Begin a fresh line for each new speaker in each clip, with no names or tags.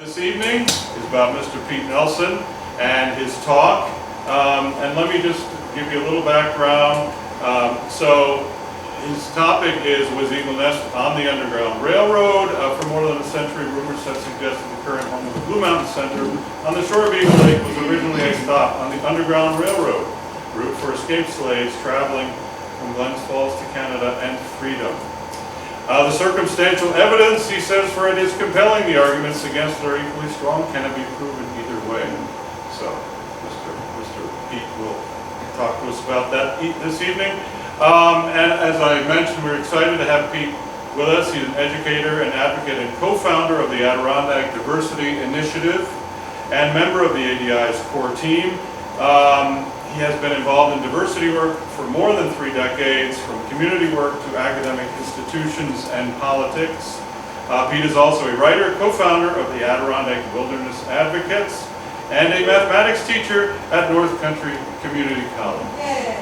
This evening is about Mr. Pete Nelson and his talk. And let me just give you a little background. So his topic was Eagle Nest on the Underground Railroad. For more than a century, rumors have suggested the current home of the Blue Mountain Center on the shore of Eagle Lake was originally a stop on the Underground Railroad route for escaped slaves traveling from Glens Falls to Canada and freedom. The circumstantial evidence, he says, for it is compelling. The arguments against it are equally strong, cannot be proven either way. So, Mr. Pete will talk to us about that this evening. And as I mentioned, we're excited to have Pete with us. He's an educator and advocate and co-founder of the Adirondack Diversity Initiative and member of the ADI's core team. He has been involved in diversity work for more than 3 decades, from community work to academic institutions and politics. Pete is also a writer, co-founder of the Adirondack Wilderness Advocates, and a mathematics teacher at North Country Community College.
Yay.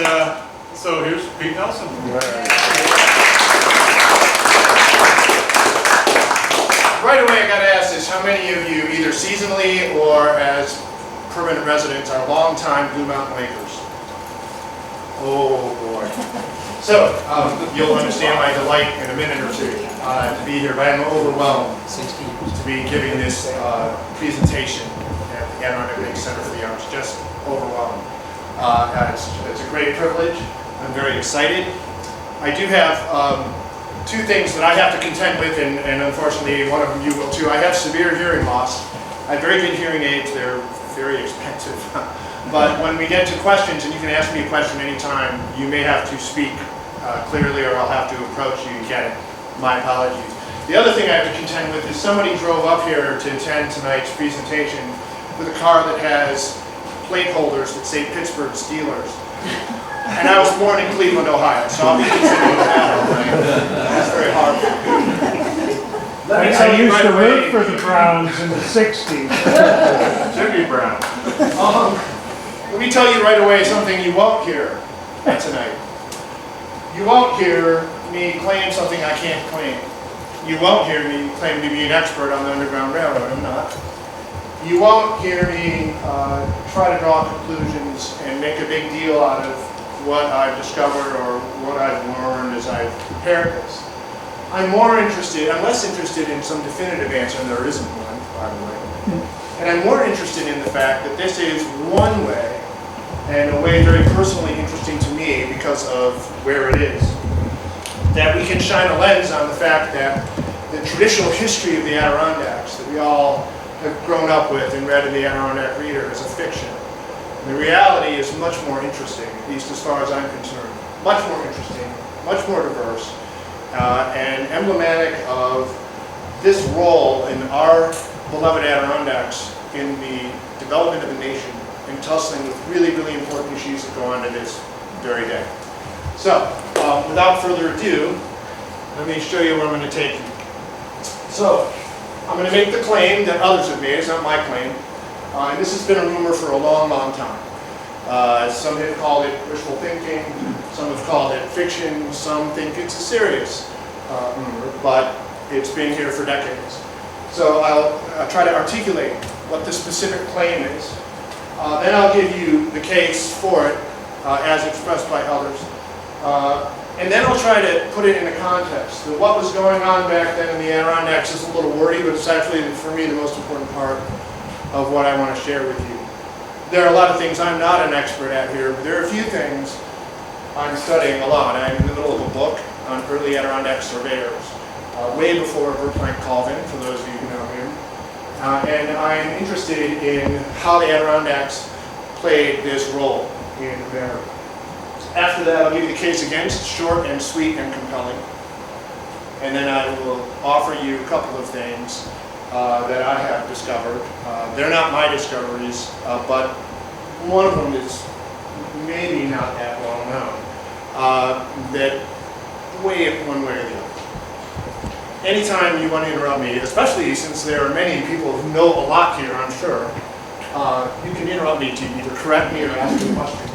And so here's Pete Nelson.
Right away, I got to ask this: how many of you, either seasonally or as permanent residents, are longtime Blue Mountain Lakers? Oh boy! So you'll understand my delight in a minute or two to be here, but I'm overwhelmed to be giving this presentation at the Adirondack Lake Center for the Arts. Just overwhelmed. It's a great privilege. I'm very excited. I do have 2 things that I have to contend with, and unfortunately one of you will too. I have severe hearing loss. I have very good hearing aids. They're very expensive. But when we get to questions, and you can ask me a question anytime, you may have to speak clearly or I'll have to approach you and get it. My apologies. The other thing I have to contend with is somebody drove up here to attend tonight's presentation with a car that has plate holders that say Pittsburgh Steelers. And I was born in Cleveland, Ohio, so I'll be considering that. That's very hard.
I used to root for the Browns in the 60s.
Jimmy Brown.
Let me tell you right away something you won't hear tonight. You won't hear me claim something I can't claim. You won't hear me claim to be an expert on the Underground Railroad. I'm not. You won't hear me try to draw conclusions and make a big deal out of what I've discovered or what I've learned as I've prepared this. I'm less interested in some definitive answer, and there isn't one, by the way. And I'm more interested in the fact that this is one way, and a way very personally interesting to me because of where it is, that we can shine a lens on the fact that the traditional history of the Adirondacks that we all have grown up with and read in the Adirondack Reader is a fiction. The reality is much more interesting, at least as far as I'm concerned. Much more interesting, much more diverse, and emblematic of this role in our beloved Adirondacks in the development of the nation and tussling with really, really important issues that go on to this very day. So, without further ado, let me show you where I'm going to take you. So, I'm going to make the claim that others have made. It's not my claim. And this has been a rumor for a long, long time. Some have called it wishful thinking, some have called it fiction, some think it's a serious rumor, but it's been here for decades. So I'll try to articulate what the specific claim is. Then I'll give you the case for it as expressed by others. And then I'll try to put it in a context. So what was going on back then in the Adirondacks is a little wordy, but it's actually, for me, the most important part of what I want to share with you. There are a lot of things I'm not an expert at here, but there are a few things I'm studying a lot. I'm in the middle of a book on early Adirondack surveyors, way before Verplanck Colvin, for those of you who know him. And I'm interested in how the Adirondacks played this role in America. After that, I'll give you the case against, short and sweet and compelling. And then I will offer you a couple of things that I have discovered. They're not my discoveries, but one of them is maybe not that well known, that way one way or the other. Anytime you want to interrupt me, especially since there are many people who know a lot here, I'm sure, you can interrupt me to either correct me or ask me a question.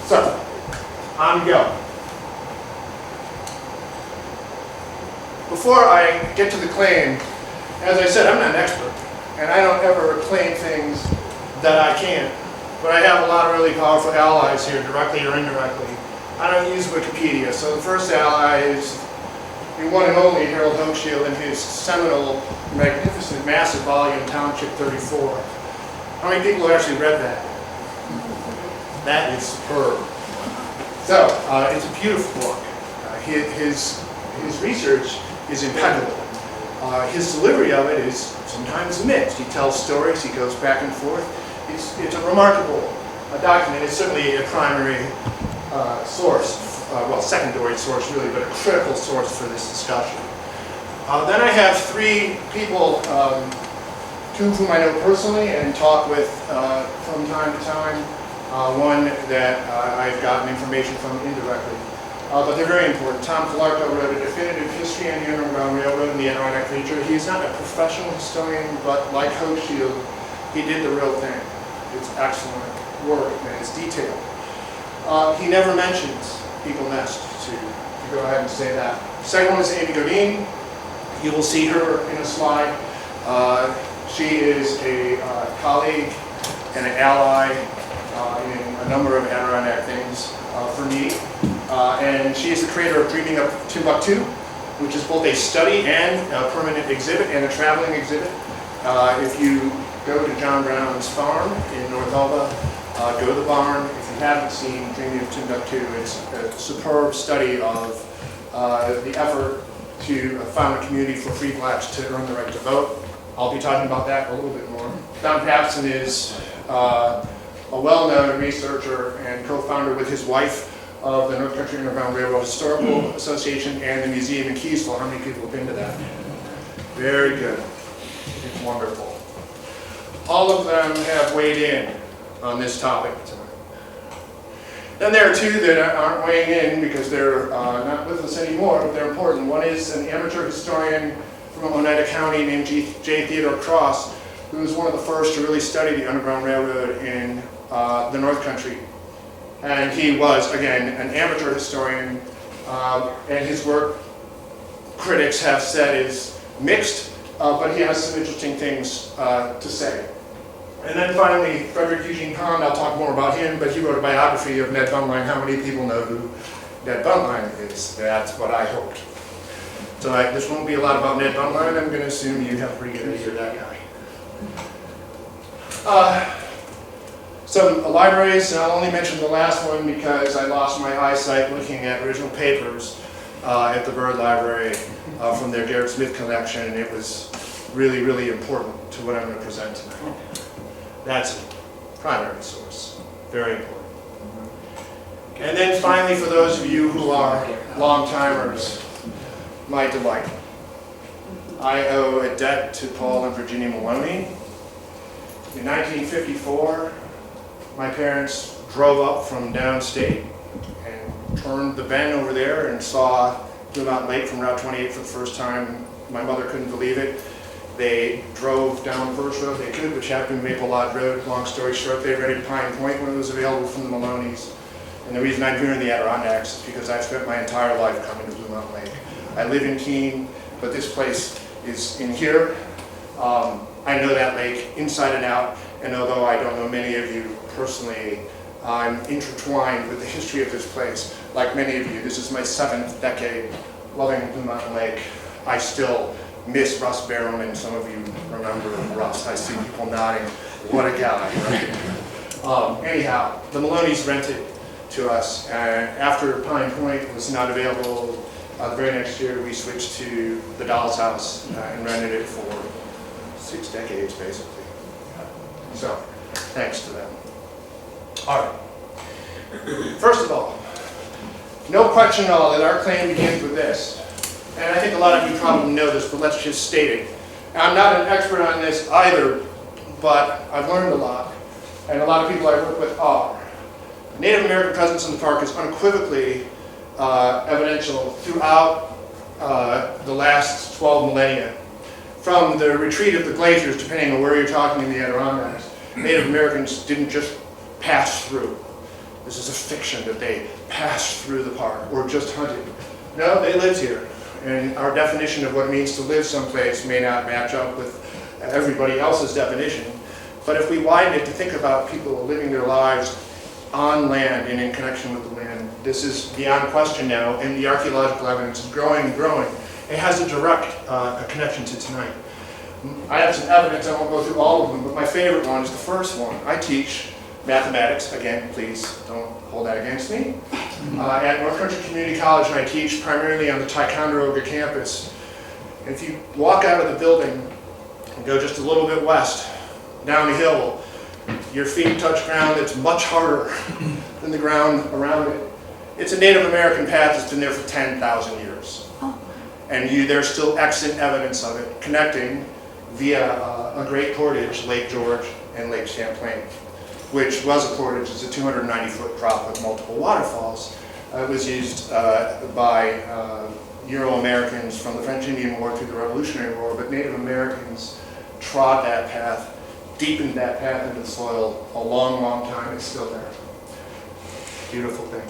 So, on we go. before I get to the claim, as I said, I'm not an expert, and I don't ever claim things that I can't. But I have a lot of really powerful allies here, directly or indirectly. I don't use Wikipedia, so the first ally is the one and only Harold Hochschild in his seminal, magnificent, massive volume, Township 34. How many people have actually read that? That is superb. So, it's a beautiful book. His research is impeccable. His delivery of it is sometimes mixed. He tells stories, he goes back and forth. It's a remarkable document. It's certainly a primary source, well, secondary source really, but a critical source for this discussion. Then I have three people, two of whom I know personally and talk with from time to time. One that I've gotten information from indirectly. But they're very important. Tom Calarco wrote a definitive history on the Underground Railroad in the Adirondack region. He's not a professional historian, but like Hochschild, he did the real thing. It's excellent work and it's detailed. He never mentions Eagle Nest, to go ahead and say that. Second one is Amy Godin. You will see her in a slide. She is a colleague and an ally in a number of Adirondack things for me. And she is the creator of Dreaming Up Timbuktu, which is both a study and a permanent exhibit and a traveling exhibit. If you go to John Brown's farm in North Elba, go to the barn. If you haven't seen Dreaming Up Timbuktu, it's a superb study of the effort to found a community for free blacks to earn the right to vote. I'll be talking about that a little bit more. Don Papson is a well-known researcher and co-founder with his wife of the North Country Underground Railroad Historical Association and the Museum in Keysville. How many people have been to that? Very good. It's wonderful. All of them have weighed in on this topic tonight. Then there are two that aren't weighing in because they're not with us anymore, but they're important. One is an amateur historian from Oneida County named J. Theodore Cross, who was one of the first to really study the Underground Railroad in the North Country. And he was, again, an amateur historian, and his work, critics have said, is mixed, but he has some interesting things to say. And then finally, Frederick Eugene Pond, I'll talk more about him, but he wrote a biography of Ned Buntline. How many people know who Ned Buntline is? That's what I hoped. So this won't be a lot about Ned Buntline. I'm going to assume you have a pretty good idea of that guy. Some libraries, and I'll only mention the last one because I lost my eyesight looking at original papers at the Byrd Library from their Garrett Smith collection, and it was really, really important to what I'm going to present tonight. That's a primary source, very important. And then finally, for those of you who are long-timers, my delight. I owe a debt to Paul and Virginia Maloney. In 1954, my parents drove up from downstate and turned the bend over there and saw Blue Mountain Lake from Route 28 for the first time. My mother couldn't believe it. They drove down the first road they could, which happened to Maple Lodge Road. Long story short, they were ready to Pine Point when it was available from the Maloneys. And the reason I'm here in the Adirondacks is because I've spent my entire life coming to Blue Mountain Lake. I live in Keene, but this place is in here. I know that lake inside and out, and although I don't know many of you personally, I'm intertwined with the history of this place. Like many of you, this is my 7th decade loving Blue Mountain Lake. I still miss Russ Barrowman. Some of you remember Russ. I see people nodding. What a guy, right? Anyhow, the Maloneys rented to us. After Pine Point was not available, the very next year we switched to the Doll's House and rented it for 6 decades, basically. So, thanks to them. All right. First of all, no question at all that our claim begins with this. And I think a lot of you probably know this, but let's just state it. I'm not an expert on this either, but I've learned a lot, and a lot of people I work with are. Native American presence in the park is unequivocally evidential throughout the last 12 millennia. From the retreat of the glaciers, depending on where you're talking in the Adirondacks, Native Americans didn't just pass through. This is a fiction that they passed through the park or just hunted. No, they lived here. And our definition of what it means to live someplace may not match up with everybody else's definition. But if we widen it to think about people living their lives on land and in connection with the land, this is beyond question now, and the archaeological evidence is growing and growing. It has a direct connection to tonight. I have some evidence, I won't go through all of them, but my favorite one is the first one. I teach mathematics, again, please don't hold that against me, at North Country Community College, and I teach primarily on the Ticonderoga campus. And if you walk out of the building and go just a little bit west, down the hill, your feet touch ground that's much harder than the ground around it. It's a Native American path that's been there for 10,000 years. And there's still excellent evidence of it connecting via a great portage, Lake George and Lake Champlain, which was a portage. It's a 290-foot drop with multiple waterfalls. It was used by Euro-Americans from the French Indian War through the Revolutionary War, but Native Americans trod that path, deepened that path into the soil a long, long time. It's still there. Beautiful thing.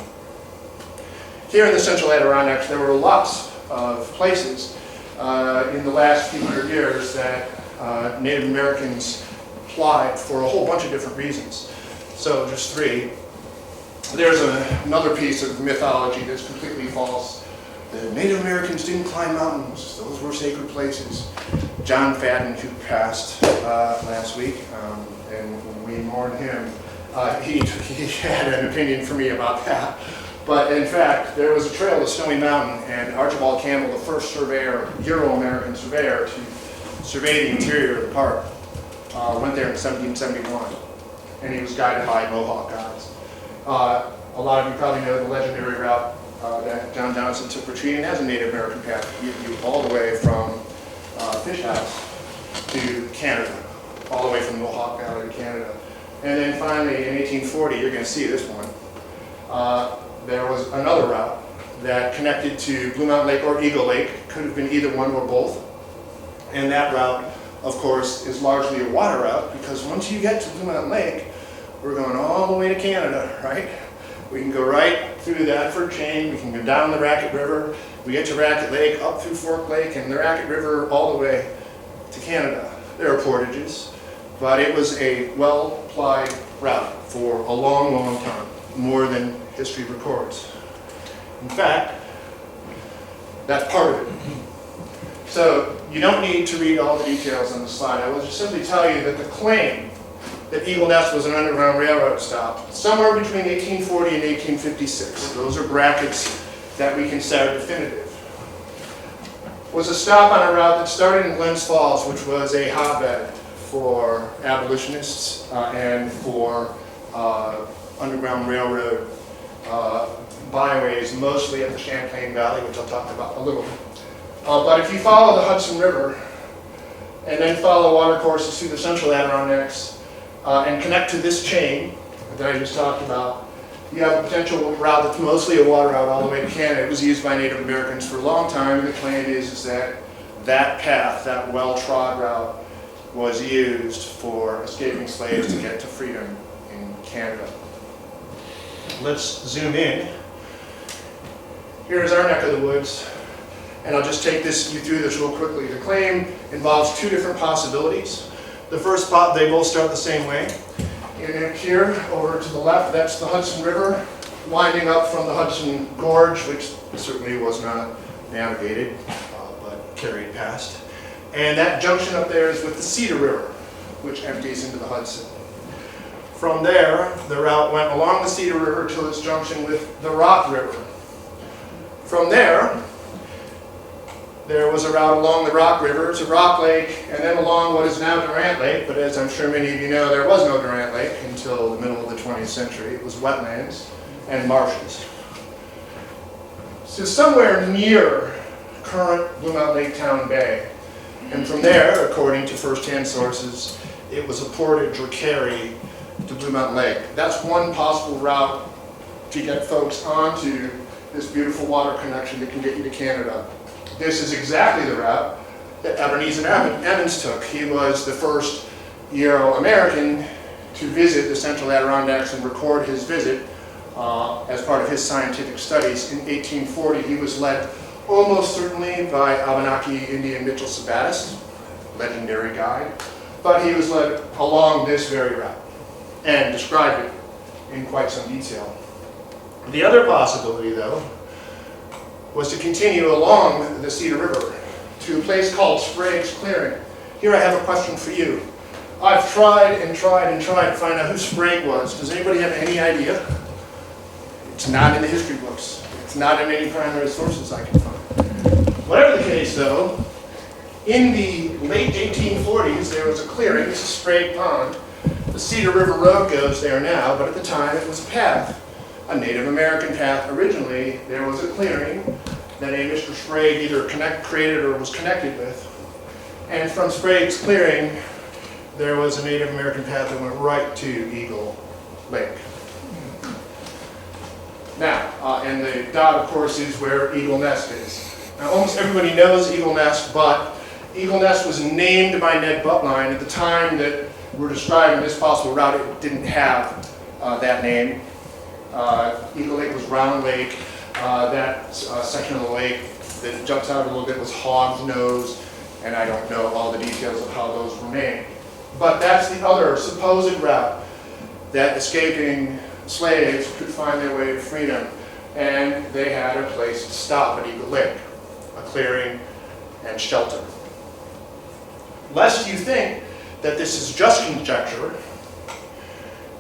Here in the central Adirondacks, there were lots of places in the last few hundred years that Native Americans plotted for a whole bunch of different reasons. So just three. There's another piece of mythology that's completely false. The Native Americans didn't climb mountains. Those were sacred places. John Fadden, who passed last week, and we mourn him, he had an opinion for me about that. But in fact, there was a trail to Snowy Mountain, and Archibald Campbell, the first surveyor, Euro-American surveyor, to survey the interior of the park, went there in 1771, and he was guided by Mohawk guides. A lot of you probably know the legendary route that John Johnson took retreating as a Native American path, you all the way from Fish House to Canada, all the way from Mohawk Valley to Canada. And then finally, in 1840, you're going to see this one, there was another route that connected to Blue Mountain Lake or Eagle Lake. Could have been either one or both. And that route, of course, is largely a water route, because once you get to Blue Mountain Lake, we're going all the way to Canada, right? We can go right through the Edford Chain, we can go down the Racket River, we get to Racket Lake, up through Fork Lake, and the Racket River all the way to Canada. There are portages, but it was a well-plied route for a long, long time, more than history records. In fact, that's part of it. So you don't need to read all the details on the slide. I will just simply tell you that the claim that Eagle Nest was an Underground Railroad stop, somewhere between 1840 and 1856, those are brackets that we consider definitive, was a stop on a route that started in Glens Falls, which was a hotbed for abolitionists and for Underground Railroad byways, mostly at the Champlain Valley, which I'll talk about a little bit. But if you follow the Hudson River and then follow water courses through the central Adirondacks and connect to this chain that I just talked about, you have a potential route that's mostly a water route all the way to Canada. It was used by Native Americans for a long time, and the claim is that that path, that well-trod route, was used for escaping slaves to get to freedom in Canada. Let's zoom in. Here's our neck of the woods, and I'll just take you through this real quickly. The claim involves two different possibilities. The first spot, they both start the same way. And here, over to the left, that's the Hudson River, winding up from the Hudson Gorge, which certainly was not navigated, but carried past. And that junction up there is with the Cedar River, which empties into the Hudson. From there, the route went along the Cedar River till its junction with the Rock River. From there was a route along the Rock River to Rock Lake, and then along what is now Durant Lake, but as I'm sure many of you know, there was no Durant Lake until the middle of the 20th century. It was wetlands and marshes. So somewhere near current Blue Mountain Lake Town Bay. And from there, according to first-hand sources, it was a portage or carry to Blue Mountain Lake. That's one possible route to get folks onto this beautiful water connection that can get you to Canada. This is exactly the route that Ebenezer Evans took. He was the first Euro-American to visit the central Adirondacks and record his visit as part of his scientific studies. In 1840, he was led almost certainly by Abenaki Indian Mitchell Sabattis, legendary guide, but he was led along this very route and described it in quite some detail. The other possibility, though, was to continue along the Cedar River to a place called Sprague's Clearing. Here I have a question for you. I've tried and tried and tried to find out who Sprague was. Does anybody have any idea? It's not in the history books. It's not in any primary sources I can find. Whatever the case, though, in the late 1840s, there was a clearing. This is Sprague Pond. The Cedar River Road goes there now, but at the time it was a path, a Native American path. Originally, there was a clearing that a Mr. Sprague either created or was connected with. And from Sprague's Clearing, there was a Native American path that went right to Eagle Lake. Now, and the dot, of course, is where Eagle Nest is. Now, almost everybody knows Eagle Nest, but Eagle Nest was named by Ned Buttline at the time that we're describing this possible route. It didn't have that name. Eagle Lake was Round Lake. That section of the lake that jumps out a little bit was Hog's Nose, and I don't know all the details of how those were named. But that's the other supposed route that escaping slaves could find their way to freedom, and they had a place to stop at Eagle Lake, a clearing and shelter. Lest you think that this is just conjecture,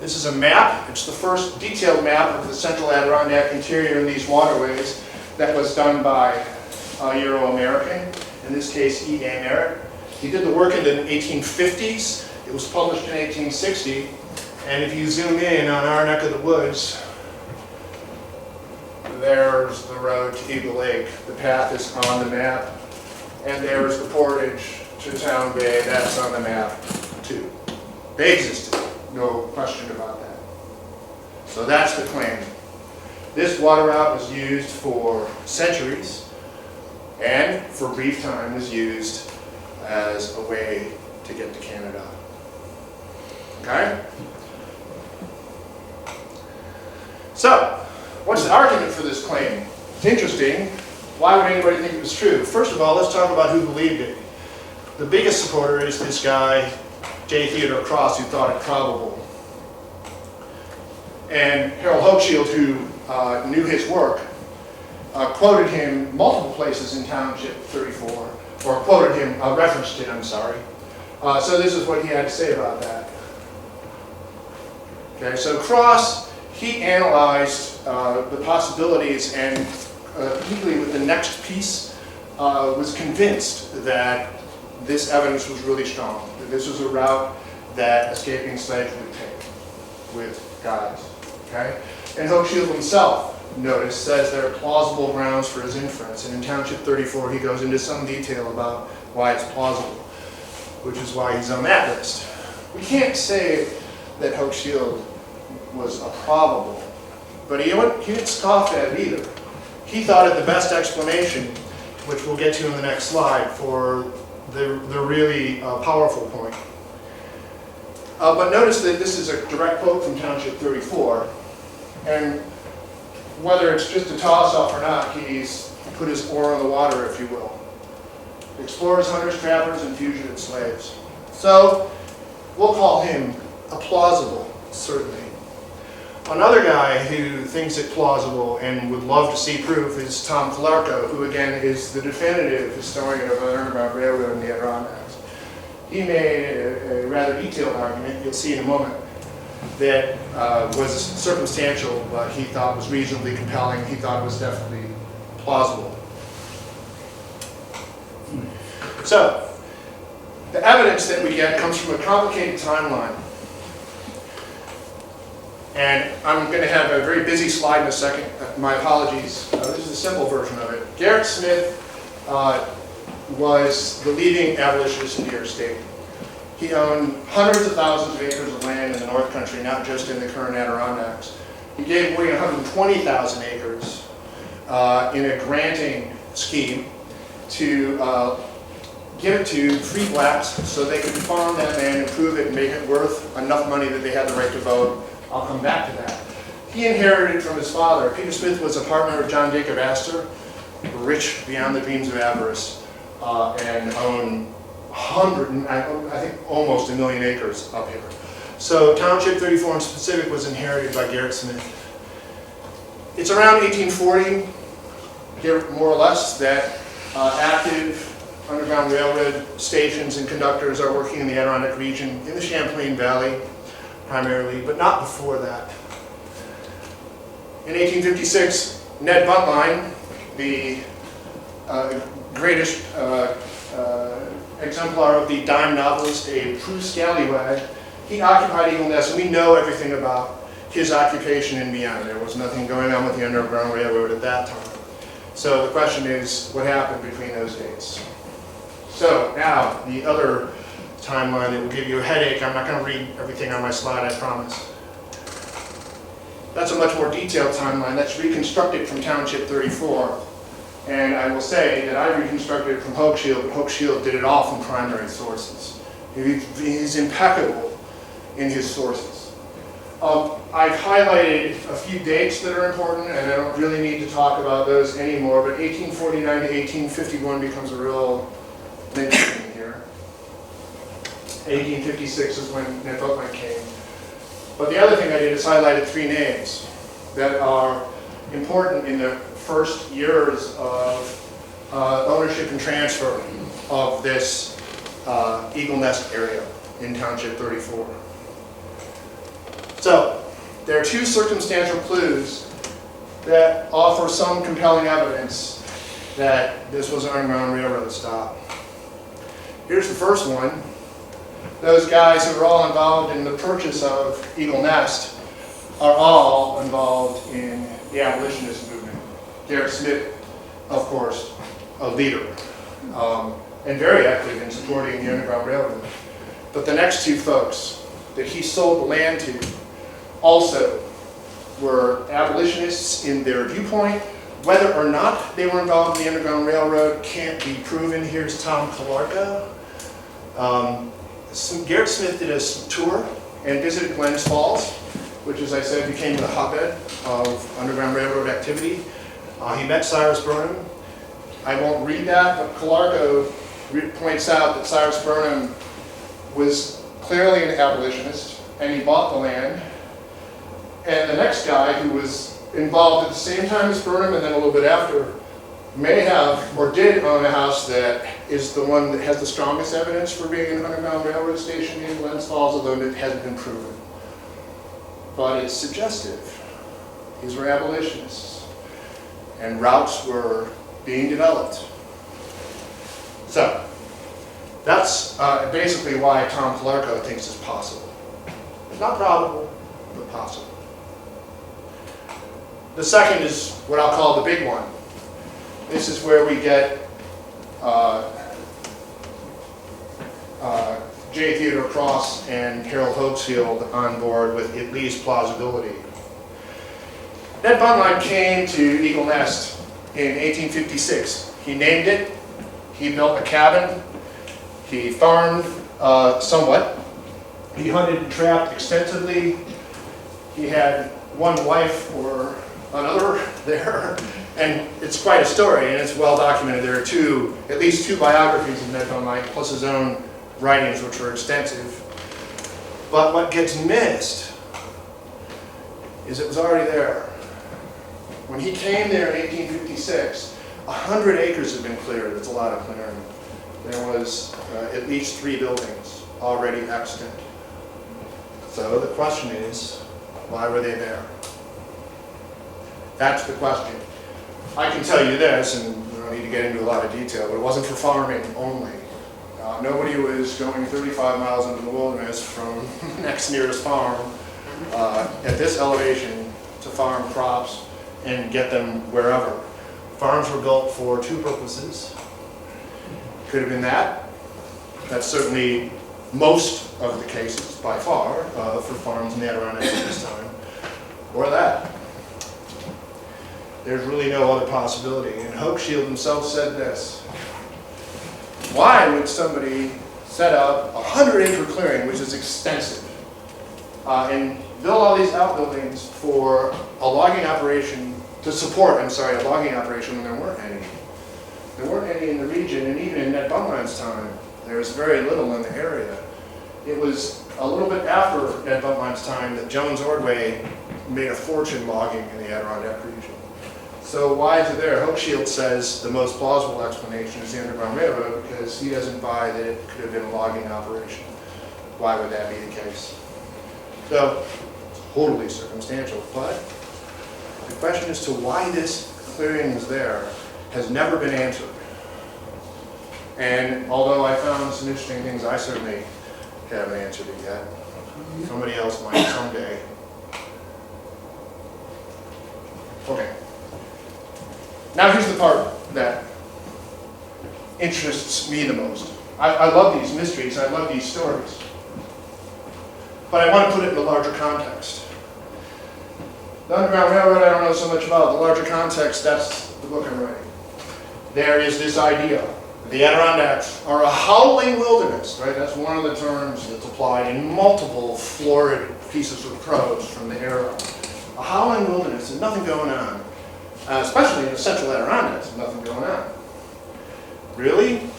this is a map. It's the first detailed map of the central Adirondack interior in these waterways that was done by a Euro-American, in this case E.A. Merritt. He did the work in the 1850s. It was published in 1860. And if you zoom in on our neck of the woods, there's the road to Eagle Lake. The path is on the map. And there's the portage to Town Bay. That's on the map too. They existed. No question about that. So that's the claim. This water route was used for centuries, and for a brief time was used as a way to get to Canada. Okay? So, what's the argument for this claim? It's interesting. Why would anybody think it was true? First of all, let's talk about who believed it. The biggest supporter is this guy, J. Theodore Cross, who thought it probable. And Harold Hochschild, who knew his work, quoted him multiple places in Township 34, or quoted him, referenced it, I'm sorry. So this is what he had to say about that. Okay, so Cross, he analyzed the possibilities, and particularly with the next piece, was convinced that this evidence was really strong, that this was a route that escaping slaves would take with guides. Okay? And Hochschild himself, notice, says there are plausible grounds for his inference. And in Township 34, he goes into some detail about why it's plausible, which is why he's on that list. We can't say that Hochschild was a probable, but he didn't scoff at it either. He thought it the best explanation, which we'll get to in the next slide, for the really powerful point. But notice that this is a direct quote from Township 34, and whether it's just a toss-off or not, he's put his oar in the water, if you will. Explorers, hunters, trappers, and fugitive slaves. So, we'll call him a plausible, certainly. Another guy who thinks it plausible and would love to see proof is Tom Calarco, who again is the definitive historian of the Underground Railroad in the Adirondacks. He made a rather detailed argument, you'll see in a moment, that was circumstantial, but he thought was reasonably compelling. He thought it was definitely plausible. So, the evidence that we get comes from a complicated timeline. And I'm going to have a very busy slide in a second. My apologies. This is a simple version of it. Garrett Smith was the leading abolitionist in New York State. He owned hundreds of thousands of acres of land in the North Country, not just in the current Adirondacks. He gave away 120,000 acres in a granting scheme to give it to free blacks so they could farm that land, improve it, and make it worth enough money that they had the right to vote. I'll come back to that. He inherited it from his father. Peter Smith was a partner of John Jacob Astor, rich beyond the dreams of avarice, and own I think almost 1 million acres up here. So Township 34 in specific was inherited by Garrett Smith. It's around 1840, more or less, that active Underground Railroad stations and conductors are working in the Adirondack region, in the Champlain Valley primarily, but not before that. In 1856, Ned Buntline, the greatest exemplar of the dime novelist, a true scallywag, he occupied Eagle Nest, and we know everything about his occupation in beyond. There was nothing going on with the Underground Railroad at that time. So the question is, what happened between those dates? So now, the other timeline that will give you a headache. I'm not going to read everything on my slide, I promise. That's a much more detailed timeline. That's reconstructed from Township 34. And I will say that I reconstructed it from Hochschild, but Hochschild did it all from primary sources. He's impeccable in his sources. I've highlighted a few dates that are important, and I don't really need to talk about those anymore, but 1849 to 1851 becomes a real linchpin here. 1856 is when Ned Buntline came. But the other thing I did is highlighted 3 names that are important in the first years of ownership and transfer of this Eagle Nest area in Township 34. So, there are 2 circumstantial clues that offer some compelling evidence that this was an Underground Railroad stop. Here's the first one. Those guys who are all involved in the purchase of Eagle Nest are all involved in the abolitionist movement. Garrett Smith, of course, a leader, and very active in supporting the Underground Railroad. But the next 2 folks that he sold the land to also were abolitionists in their viewpoint. Whether or not they were involved in the Underground Railroad can't be proven. Here's Tom Calarca. Garrett Smith did a tour and visited Glens Falls, which, as I said, became the hotbed of Underground Railroad activity. He met Cyrus Burnham. I won't read that, but Calarca points out that Cyrus Burnham was clearly an abolitionist, and he bought the land. And the next guy, who was involved at the same time as Burnham and then a little bit after, may have or did own a house that is the one that has the strongest evidence for being an Underground Railroad station in Glens Falls, although it hasn't been proven. But it's suggestive. These were abolitionists, and routes were being developed. So, that's basically why Tom Calarco thinks it's possible. It's not probable, but possible. The second is what I'll call the big one. This is where we get J. Theodore Cross and Harold Hochschild on board with at least plausibility. Ned Buntline came to Eagle Nest in 1856. He named it, he built a cabin, he farmed somewhat, he hunted and trapped extensively, he had one wife or another there, and it's quite a story, and it's well documented. There are at least two biographies of Ned Buntline, plus his own writings, which were extensive. But what gets missed is it was already there. When he came there in 1856, 100 acres had been cleared. It's a lot of clearing. There was at least 3 buildings already extant. So the question is, why were they there? That's the question. I can tell you this, and we don't need to get into a lot of detail, but it wasn't for farming only. Nobody was going 35 miles into the wilderness from the next nearest farm at this elevation to farm crops and get them wherever. Farms were built for 2 purposes. Could have been that. That's certainly most of the cases, by far, for farms in the Adirondacks at this time. Or that. There's really no other possibility. And Hochschild himself said this: why would somebody set up a 100-acre clearing, which is extensive, and build all these outbuildings for a logging operation to support, I'm sorry, a logging operation when there weren't any. There weren't any in the region, and even in Ned Buntline's time, there was very little in the area. It was a little bit after Ned Buntline's time that Jones Ordway made a fortune logging in the Adirondack region. So why is it there? Hochschild says the most plausible explanation is the Underground Railroad, because he doesn't buy that it could have been a logging operation. Why would that be the case? So, totally circumstantial, but the question as to why this clearing is there has never been answered. And although I found some interesting things, I certainly haven't answered it yet. Somebody else might someday. Okay. Now here's the part that interests me the most. I love these mysteries, I love these stories. But I want to put it in a larger context. The Underground Railroad I don't know so much about. The larger context, that's the book I'm writing. There is this idea. The Adirondacks are a howling wilderness, right? That's one of the terms that's applied in multiple florid pieces of prose from the era. A howling wilderness, there's nothing going on. Especially in the central Adirondacks, there's nothing going on. Really?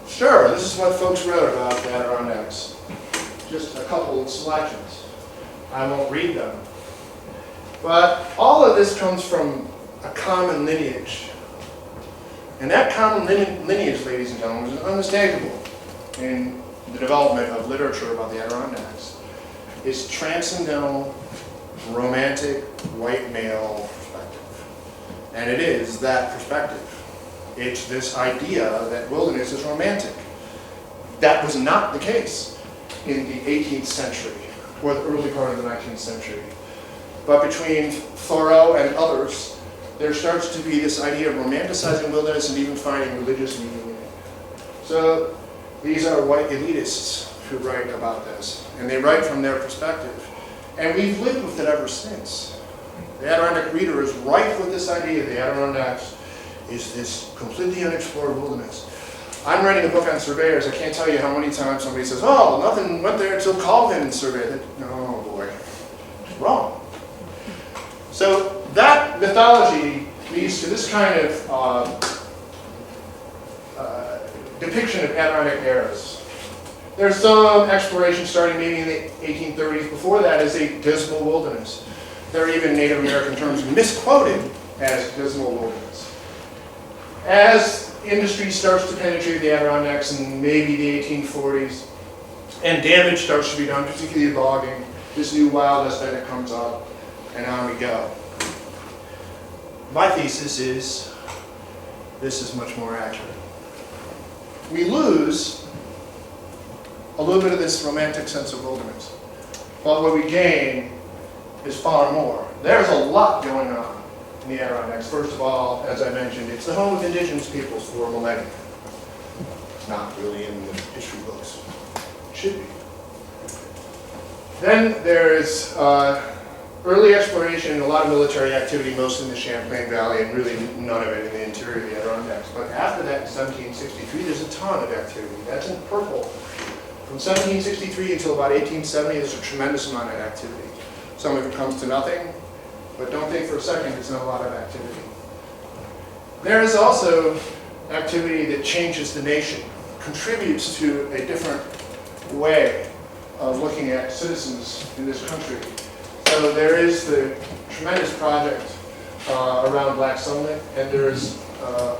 Sure, this is what folks wrote about the Adirondacks. Just a couple of selections. I won't read them. But all of this comes from a common lineage. And that common lineage, ladies and gentlemen, is unmistakable in the development of literature about the Adirondacks. It's transcendental, romantic, white male perspective. And it is that perspective. It's this idea that wilderness is romantic. That was not the case in the 18th century, or the early part of the 19th century. But between Thoreau and others, there starts to be this idea of romanticizing wilderness and even finding religious meaning in it. So these are white elitists who write about this, and they write from their perspective. And we've lived with it ever since. The Adirondack reader is rife with this idea. The Adirondacks is this completely unexplored wilderness. I'm writing a book on surveyors. I can't tell you how many times somebody says, oh, nothing went there until Calvin surveyed it. Oh boy, wrong. So that mythology leads to this kind of depiction of Adirondack eras. There's some exploration starting maybe in the 1830s. Before that is a dismal wilderness. There are even Native American terms misquoted as dismal wilderness. As industry starts to penetrate the Adirondacks in maybe the 1840s, and damage starts to be done, particularly logging, this new wild aesthetic comes up, and on we go. My thesis is this is much more accurate. We lose a little bit of this romantic sense of wilderness, but what we gain is far more. There's a lot going on in the Adirondacks. First of all, as I mentioned, it's the home of indigenous peoples for millennia. Not really in the history books. It should be. Then there's early exploration and a lot of military activity, mostly in the Champlain Valley, and really none of it in the interior of the Adirondacks. But after that, in 1763, there's a ton of activity. That's in purple. From 1763 until about 1870, there's a tremendous amount of activity. Some of it comes to nothing, but don't think for a second it's not a lot of activity. There is also activity that changes the nation, contributes to a different way of looking at citizens in this country. So there is the tremendous project around black settlement, and there's a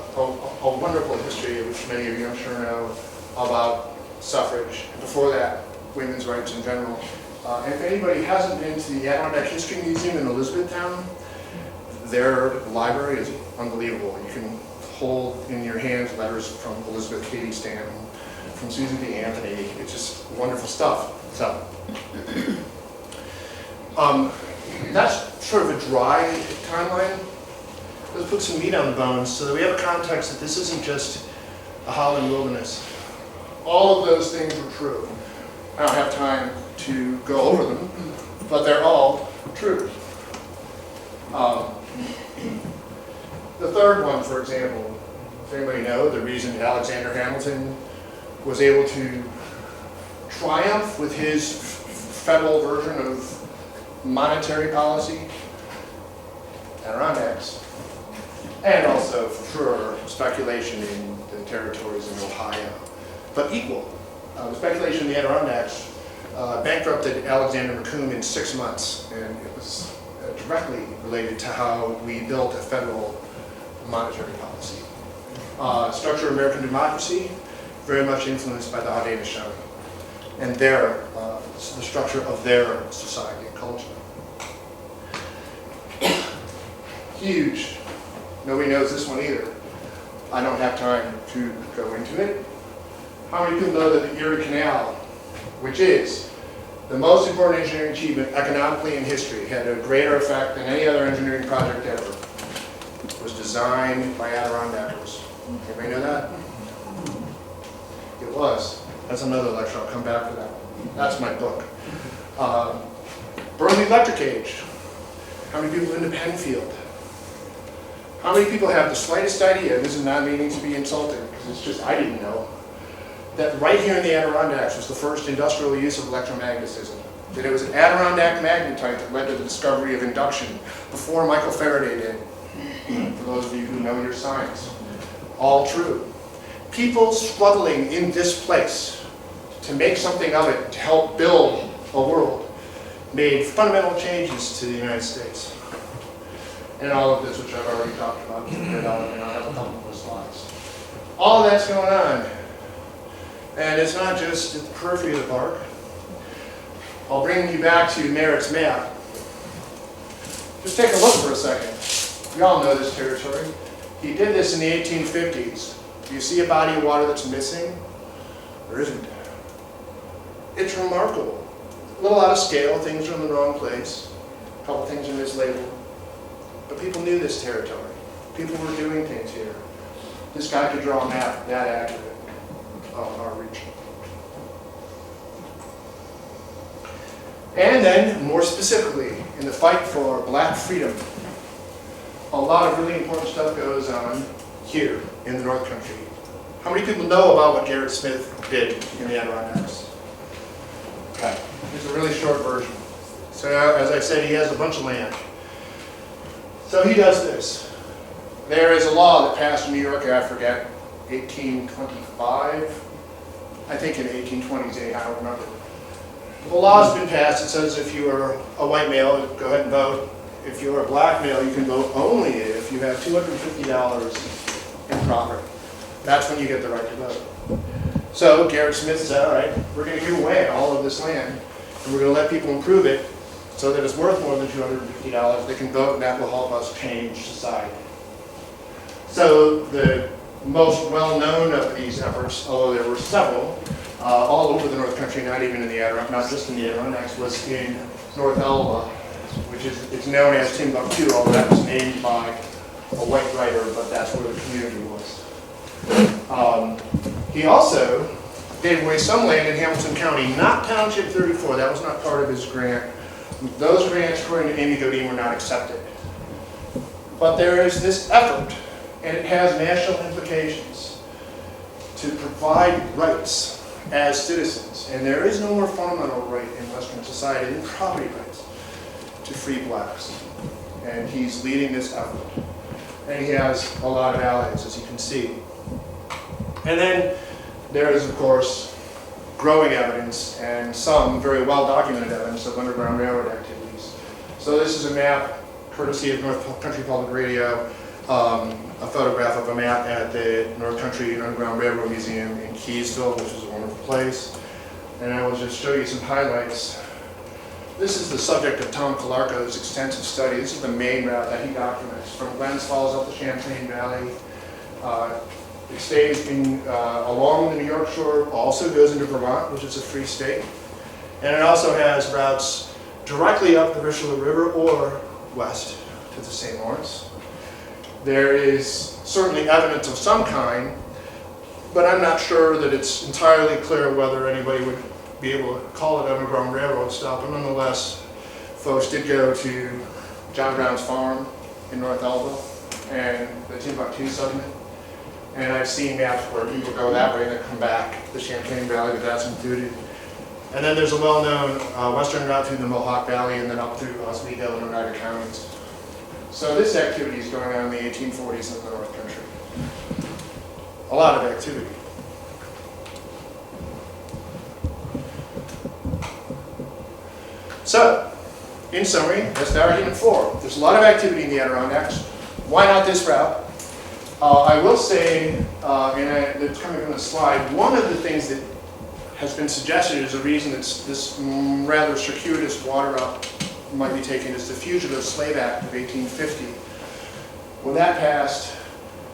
wonderful history, which many of you I'm sure know, about suffrage. And before that, women's rights in general. And if anybody hasn't been to the Adirondack History Museum in Elizabethtown, their library is unbelievable. You can hold in your hands letters from Elizabeth Cady Stanton, from Susan B. Anthony. It's just wonderful stuff. So, that's sort of a dry timeline. Let's put some meat on the bones so that we have a context that this isn't just a howling wilderness. All of those things were true. I don't have time to go over them, but they're all true. The third one, for example, does anybody know the reason Alexander Hamilton was able to triumph with his federal version of monetary policy? Adirondacks, and also, for sure, speculation in the territories in Ohio. But equal. The speculation in the Adirondacks bankrupted Alexander McComb in 6 months, and it was directly related to how we built a federal monetary policy. Structure of American democracy, very much influenced by the Haudenosaunee and the structure of their society and culture. Huge. Nobody knows this one either. I don't have time to go into it. How many people know that the Erie Canal, which is the most important engineering achievement economically in history, had a greater effect than any other engineering project ever, was designed by Adirondackers? Anybody know that? It was. That's another lecture. I'll come back to that. That's my book. Burn the electric age. How many people live in Penfield? How many people have the slightest idea, this is not meaning to be insulting, because it's just, I didn't know, that right here in the Adirondacks was the first industrial use of electromagnetism. That it was an Adirondack magnetite that led to the discovery of induction before Michael Faraday did. For those of you who know your science. All true. People struggling in this place to make something of it, to help build a world, made fundamental changes to the United States. And all of this, which I've already talked about, and I'll have a couple more slides. All of that's going on. And it's not just at the periphery of the park. I'll bring you back to Merritt's map. Just take a look for a second. You all know this territory. He did this in the 1850s. Do you see a body of water that's missing? There isn't. It's remarkable. A little out of scale, things are in the wrong place. A couple things are mislabeled. But people knew this territory. People were doing things here. This guy could draw a map that accurate of our region. And then, more specifically, in the fight for black freedom, a lot of really important stuff goes on here in the North Country. How many people know about what Garrett Smith did in the Adirondacks? Okay, here's a really short version. So as I said, he has a bunch of land. So he does this. There is a law that passed in New York, I forget, 1825, I think in 1820s, I don't remember. The law's been passed. It says if you are a white male, go ahead and vote. If you're a black male, you can vote only if you have $250 in property. That's when you get the right to vote. So Garrett Smith said, all right, we're going to give away all of this land, and we're going to let people improve it so that it's worth more than $250. They can vote, and that will help us change society. So the most well-known of these efforts, although there were several, all over the North Country, not even in the Adirondacks, not just in the Adirondacks, was in North Elba, which is it's known as Timbuktu, although that was named by a white writer, but that's where the community was. He also gave away some land in Hamilton County, not Township 34. That was not part of his grant. Those grants, according to Amy Godin, were not accepted. But there is this effort, and it has national implications, to provide rights as citizens. And there is no more fundamental right in Western society than property rights to free blacks. And he's leading this effort. And he has a lot of allies, as you can see. And then there is, of course, growing evidence and some very well-documented evidence of Underground Railroad activities. So this is a map, courtesy of North Country Public Radio, a photograph of a map at the North Country Underground Railroad Museum in Keysville, which is a wonderful place. And I will just show you some highlights. This is the subject of Tom Calarco's extensive study. This is the main route that he documents, from Glens Falls up the Champlain Valley. It stays along the New York shore, also goes into Vermont, which is a free state. And it also has routes directly up the Richelieu River or west to the St. Lawrence. There is certainly evidence of some kind, but I'm not sure that it's entirely clear whether anybody would be able to call it Underground Railroad stop. But nonetheless, folks did go to John Brown's farm in North Elba and the Timbuktu settlement. And I've seen maps where people go that way and then come back the Champlain Valley, but that's included. And then there's a well-known western route through the Mohawk Valley and then up through Oswego and Oneida counties. So this activity is going on in the 1840s in the North Country. A lot of activity. So, in summary, that's the argument for. There's a lot of activity in the Adirondacks. Why not this route? I will say, and it's coming from the slide, one of the things that has been suggested as a reason that this rather circuitous water route might be taken is the Fugitive Slave Act of 1850. When that passed,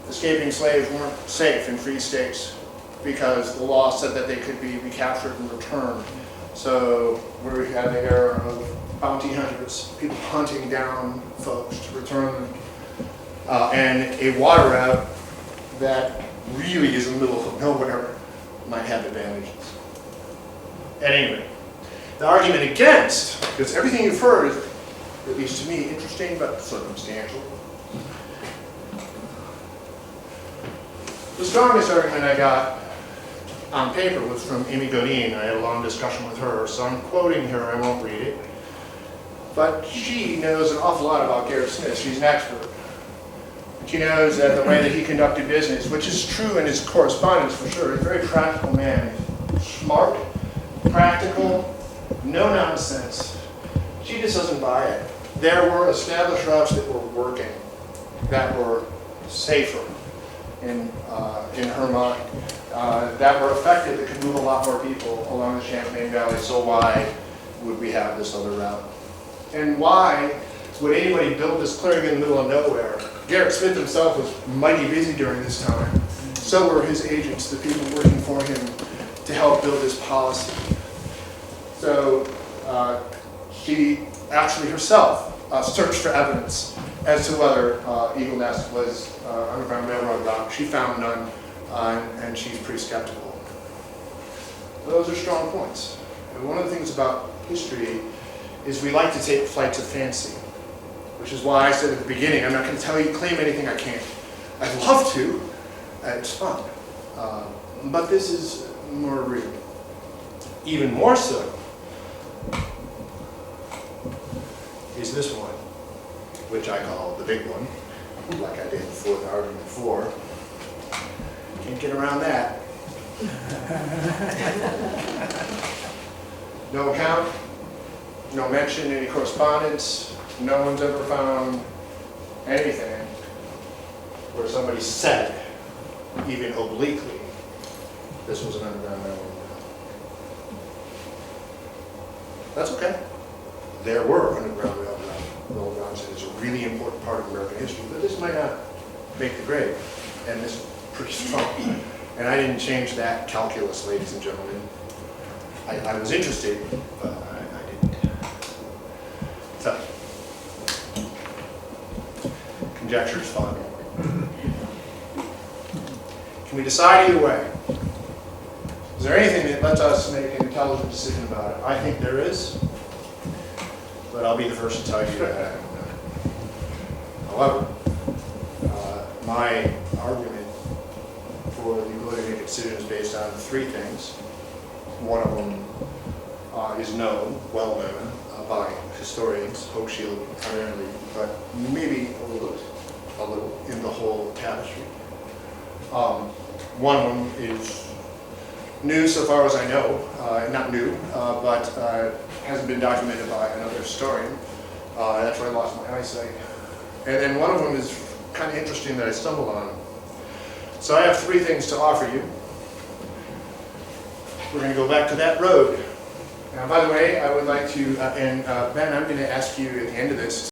escaping slaves weren't safe in free states because the law said that they could be recaptured and returned. So we had the era of bounty hunters, people hunting down folks to return them. And a water route that really is in the middle of nowhere might have advantages. At any rate, the argument against, because everything you've heard is, at least to me, interesting but circumstantial. The strongest argument I got on paper was from Amy Godin. I had a long discussion with her, so I'm quoting her, I won't read it. But she knows an awful lot about Garrett Smith. She's an expert. She knows that the way that he conducted business, which is true in his correspondence for sure, he's a very practical man. Smart, practical, no nonsense. She just doesn't buy it. There were established routes that were working, that were safer in her mind, that were effective, that could move a lot more people along the Champlain Valley. So why would we have this other route? And why would anybody build this clearing in the middle of nowhere? Garrett Smith himself was mighty busy during this time. So were his agents, the people working for him to help build this policy. So she actually herself searched for evidence as to whether Eagle Nest was Underground Railroad route. She found none, and she's pretty skeptical. Those are strong points. And one of the things about history is we like to take flights of fancy, which is why I said at the beginning, I'm not going to claim anything I can't. I'd love to. It's fun. But this is more real. Even more so is this one, which I call the big one, like I did before the argument for. Can't get around that. No account, no mention, any correspondence. No one's ever found anything where somebody said, even obliquely, this was an underground railroad. That's okay. There were underground railroads, and it's a really important part of American history, but this might not make the grade, and this is pretty strong. And I didn't change that calculus, ladies and gentlemen. I was interested, but I didn't. So, conjecture is fun. Can we decide either way? Is there anything that lets us make an intelligent decision about it? I think there is, but I'll be the first to tell you that I don't know. However, my argument for the ability to make a decision is based on three things. One of them is known, well known, by historians, Hochschild primarily, but maybe a little in the whole tapestry. One of them is new so far as I know, not new, but hasn't been documented by another historian. That's where I lost my eyesight. And then one of them is kind of interesting that I stumbled on. So I have three things to offer you. We're going to go back to that road. Now, by the way, I would like to, Ben, I'm going to ask you at the end of this,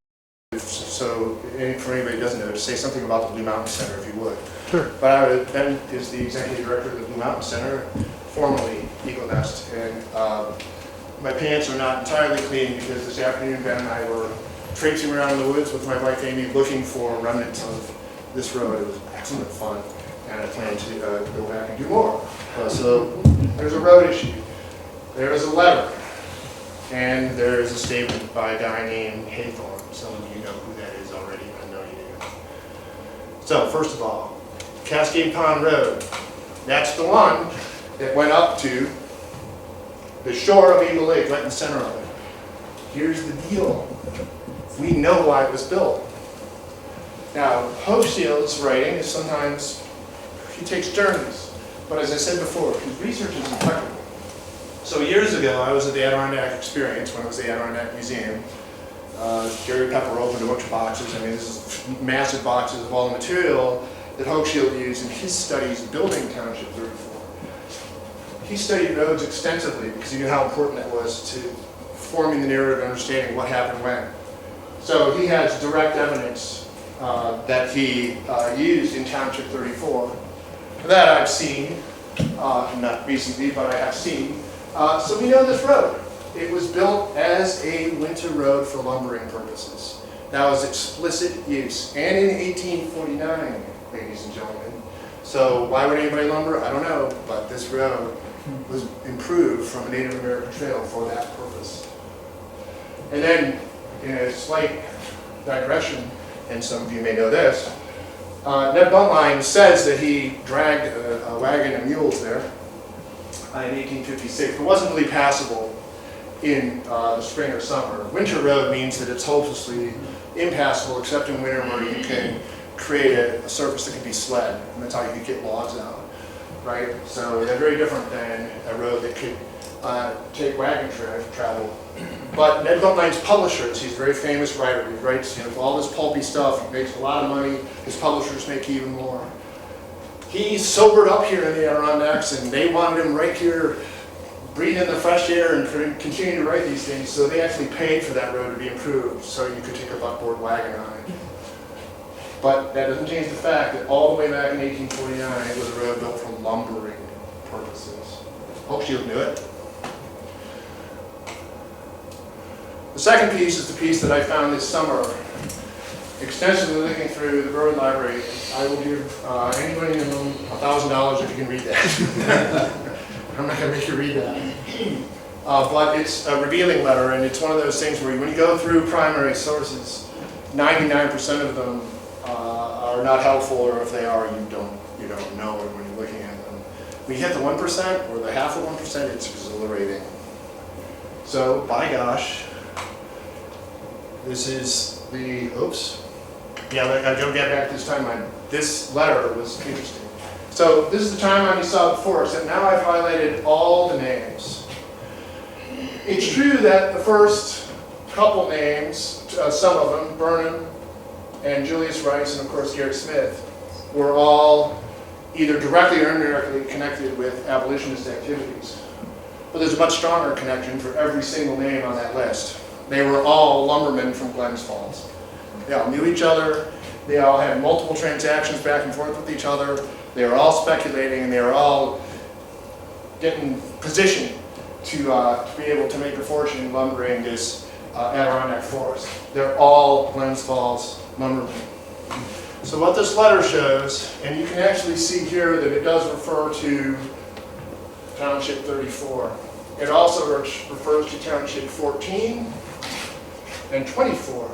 so for anybody who doesn't know, to say something about the Blue Mountain Center, if you would.
Sure.
But Ben is the executive director of the Blue Mountain Center, formerly Eagle Nest, and my pants are not entirely clean because this afternoon Ben and I were traipsing around the woods with my wife Amy looking for remnants of this road. It was excellent fun, and I plan to go back and do more. So there's a road issue, there is a letter, and there is a statement by a guy named Haythorne. Some of you know who that is already, I know you do. So first of all, Cascade Pond Road, that's the one that went up to the shore of Eagle Lake, right in the center of it. Here's the deal. We know why it was built. Now, Hochschild's writing is sometimes, he takes journeys, but as I said before, his research is impeccable. So years ago, I was at the Adirondack Experience when it was the Adirondack Museum. Jerry Pepper opened a bunch of boxes. I mean, this is massive boxes of all the material that Hochschild used in his studies building Township 34. He studied roads extensively because he knew how important that was to forming the narrative and understanding what happened when. So he has direct evidence that he used in Township 34 that I've seen, not recently, but I have seen. So we know this road. It was built as a winter road for lumbering purposes. That was explicit use, and in 1849, ladies and gentlemen. So why would anybody lumber? I don't know, but this road was improved from a Native American trail for that purpose. And then, in a slight digression, and some of you may know this, Ned Buntline says that he dragged a wagon and mules there in 1856. It wasn't really passable in the spring or summer. Winter road means that it's hopelessly impassable except in winter where you can create a surface that can be sled, and that's how you could get logs out, right? So they're very different than a road that could take wagon travel. But Ned Buntline's publishers, he's a very famous writer. He writes all this pulpy stuff. He makes a lot of money. His publishers make even more. He sobered up here in the Adirondacks, and they wanted him right here, breathing the fresh air and continue to write these things. So they actually paid for that road to be improved, so you could take a buckboard wagon on it. But that doesn't change the fact that all the way back in 1849, it was a road built for lumbering purposes. Hochschild knew it. The second piece is the piece that I found this summer, extensively looking through the Byrd Library. I will give anybody in the room $1,000 if you can read that. I'm not going to make you read that. But it's a revealing letter, and it's one of those things where when you go through primary sources, 99% of them are not helpful, or if they are, you don't know it when you're looking at them. When you hit the 1% or the half of 1%, it's exhilarating. So, by gosh, this is the, oops. Yeah, I don't get back this timeline. This letter was interesting. So this is the timeline you saw before, except now I've highlighted all the names. It's true that the first couple names, some of them, Burnham and Julius Rice and of course Garrett Smith, were all either directly or indirectly connected with abolitionist activities. But there's a much stronger connection for every single name on that list. They were all lumbermen from Glens Falls. They all knew each other. They all had multiple transactions back and forth with each other. They were all speculating, and they were all getting positioned to be able to make a fortune in lumbering this Adirondack forest. They're all Glens Falls lumbermen. So what this letter shows, and you can actually see here that it does refer to Township 34. It also refers to Township 14 and 24.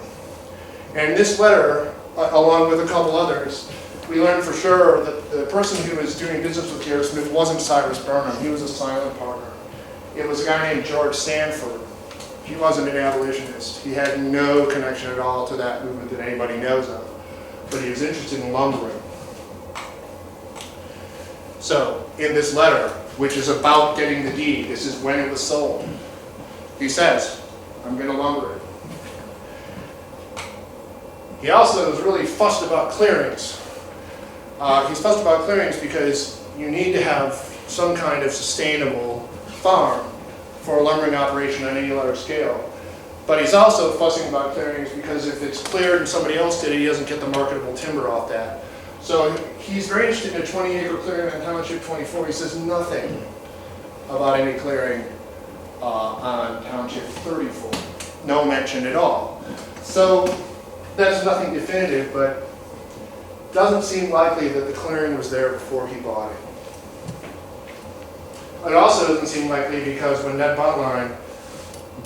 And this letter, along with a couple others, we learned for sure that the person who was doing business with Garrett Smith wasn't Cyrus Burnham. He was a silent partner. It was a guy named George Sanford. He wasn't an abolitionist. He had no connection at all to that movement that anybody knows of. But he was interested in lumbering. So, in this letter, which is about getting the deed, this is when it was sold, he says, I'm going to lumber it. He also is really fussed about clearings. He's fussed about clearings because you need to have some kind of sustainable farm for a lumbering operation on any large scale. But he's also fussing about clearings because if it's cleared and somebody else did it, he doesn't get the marketable timber off that. So he's very interested in a 20-acre clearing on Township 24. He says nothing about any clearing on Township 34. No mention at all. So that's nothing definitive, but doesn't seem likely that the clearing was there before he bought it. It also doesn't seem likely because when Ned Buntline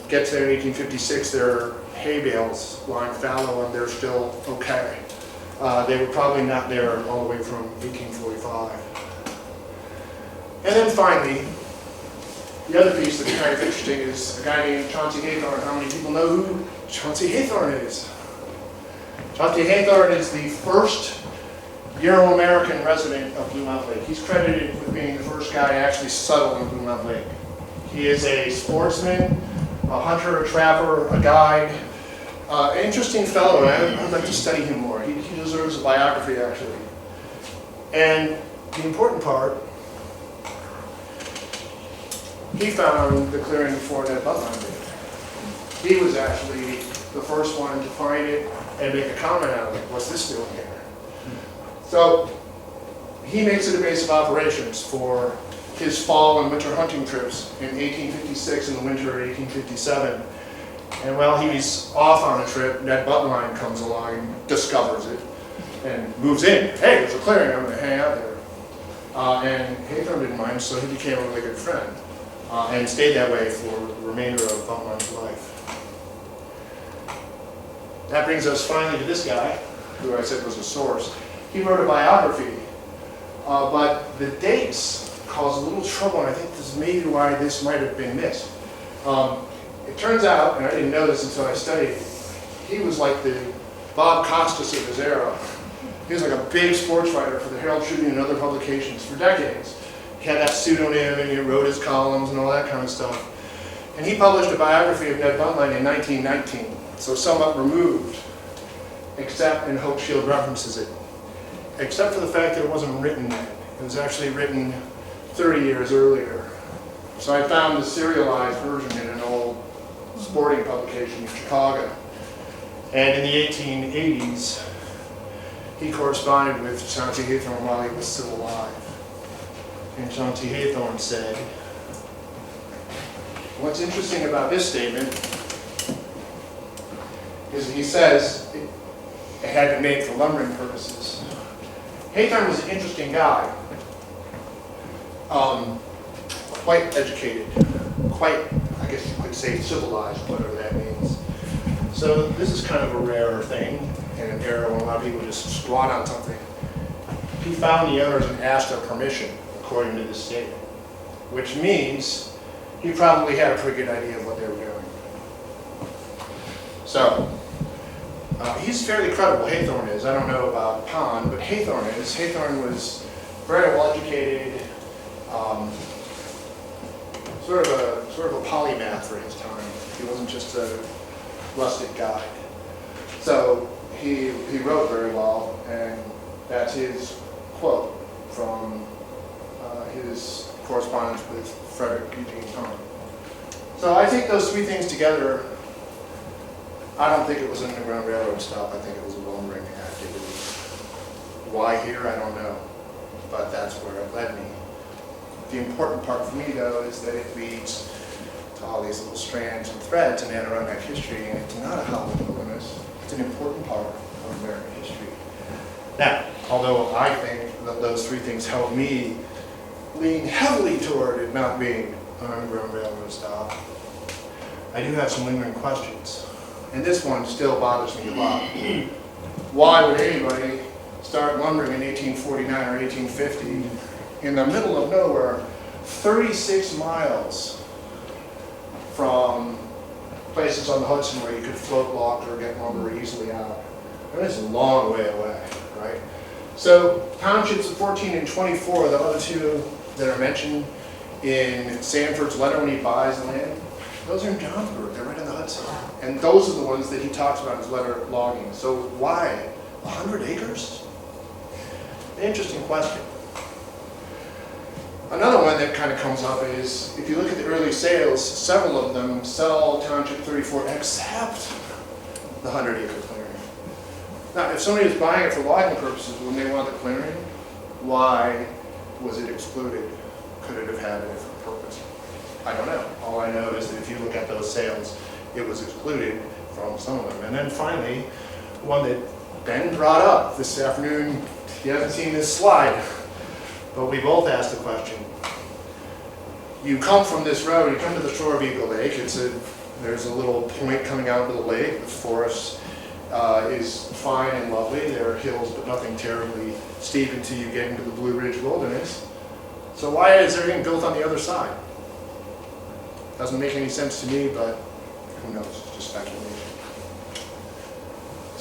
gets there in 1856, there are hay bales lying fallow and they're still okay. They were probably not there all the way from 1845. And then finally, the other piece that's kind of interesting is a guy named Chauncey Haythorne. How many people know who Chauncey Haythorne is? Tonty Haythorne is the first Euro-American resident of Blue Mountain Lake. He's credited with being the first guy to actually settle in Blue Mountain Lake. He is a sportsman, a hunter, a trapper, a guide. Interesting fellow. I'd like to study him more. He deserves a biography, actually. And the important part, he found the clearing before Ned Buntline did. He was actually the first one to find it and make a comment out of it. What's this doing here? So he makes it a base of operations for his fall and winter hunting trips in 1856 and the winter of 1857. And while he's off on a trip, Ned Buntline comes along and discovers it and moves in. Hey, there's a clearing, I'm going to hang out there. And Haythorne didn't mind, so he became a really good friend and stayed that way for the remainder of Buntline's life. That brings us finally to this guy, who I said was a source. He wrote a biography, but the dates cause a little trouble, and I think this is maybe why this might have been missed. It turns out, and I didn't know this until I studied, he was like the Bob Costas of his era. He was like a big sports writer for the Herald Tribune and other publications for decades. He had that pseudonym, and he wrote his columns and all that kind of stuff. And he published a biography of Ned Buntline in 1919, so somewhat removed, except, and Hope Shield references it, except for the fact that it wasn't written then. It was actually written 30 years earlier. So I found the serialized version in an old sporting publication in Chicago. And in the 1880s, he corresponded with Tonty Haythorne while he was still alive. And Tonty Haythorne said, what's interesting about this statement is that he says it had been made for lumbering purposes. Haythorne was an interesting guy, quite educated, quite, I guess you could say, civilized, whatever that means. So this is kind of a rare thing in an era when a lot of people just squat on something. He found the others and asked their permission, according to this statement, which means he probably had a pretty good idea of what they were doing. So, he's fairly credible, Haythorne is. I don't know about Pond, but Haythorne is. Haythorne was very well educated, sort of a polymath for his time. He wasn't just a rustic guide. So he wrote very well, and that's his quote from his correspondence with Frederick Eugene Thorne. So I think those three things together, I don't think it was an Underground Railroad stop. I think it was a lumbering activity. Why here, I don't know, but that's where it led me. The important part for me, though, is that it leads to all these little strands and threads in Adirondack history, and it's not a hollow wilderness. It's an important part of American history. Now, although I think that those three things help me lean heavily toward it not being an Underground Railroad stop, I do have some lingering questions. And this one still bothers me a lot. Why would anybody start lumbering in 1849 or 1850 in the middle of nowhere, 36 miles from places on the Hudson where you could float, lock, or get lumber easily out? And this is a long way away, right? So townships of 14 and 24, the other two that are mentioned in Sanford's letter when he buys land, those are in Johnsburg. They're right on the Hudson. And those are the ones that he talks about in his letter logging. So why 100 acres? An interesting question. Another one that kind of comes up is, if you look at the early sales, several of them sell Township 34 except the 100-acre clearing. Now, if somebody was buying it for logging purposes when they want the clearing, why was it excluded? Could it have had a different purpose? I don't know. All I know is that if you look at those sales, it was excluded from some of them. And then finally, one that Ben brought up this afternoon, he hasn't seen this slide, but we both asked the question. You come from this road, you come to the shore of Eagle Lake, there's a little point coming out of the lake, the forest is fine and lovely, there are hills but nothing terribly steep until you get into the Blue Ridge Wilderness. So why is everything built on the other side? Doesn't make any sense to me, but who knows, it's just speculation.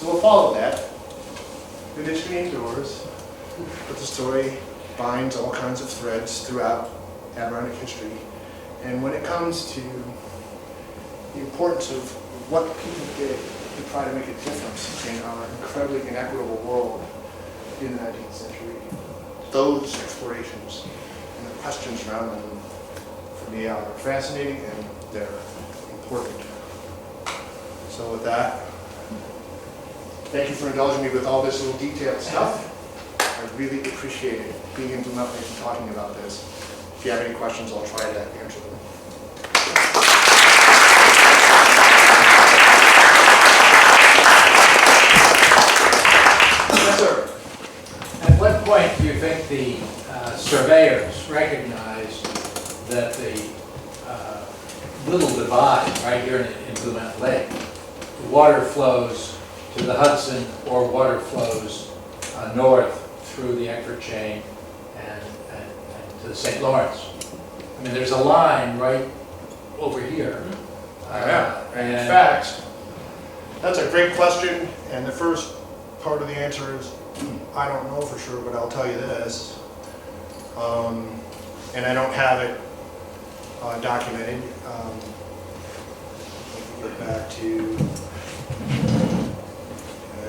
So we'll follow that. tradition indoors, but the story binds all kinds of threads throughout Adirondack history. And when it comes to the importance of what people did to try to make a difference in our incredibly inequitable world in the 19th century, those explorations and the questions around them, for me, are fascinating and they're important. So with that, thank you for indulging me with all this little detailed stuff. I really appreciate it, being able to and talking about this. If you have any questions, I'll try to answer them. Yes, sir.
At what point do you think the surveyors recognized that the little divide right here in Blue Mountain Lake, water flows to the Hudson or water flows north through the Eckford chain and to the St. Lawrence? I mean, there's a line right over here.
And in fact, that's a great question, and the first part of the answer is, I don't know for sure, but I'll tell you this. And I don't have it documented. Let me get back to,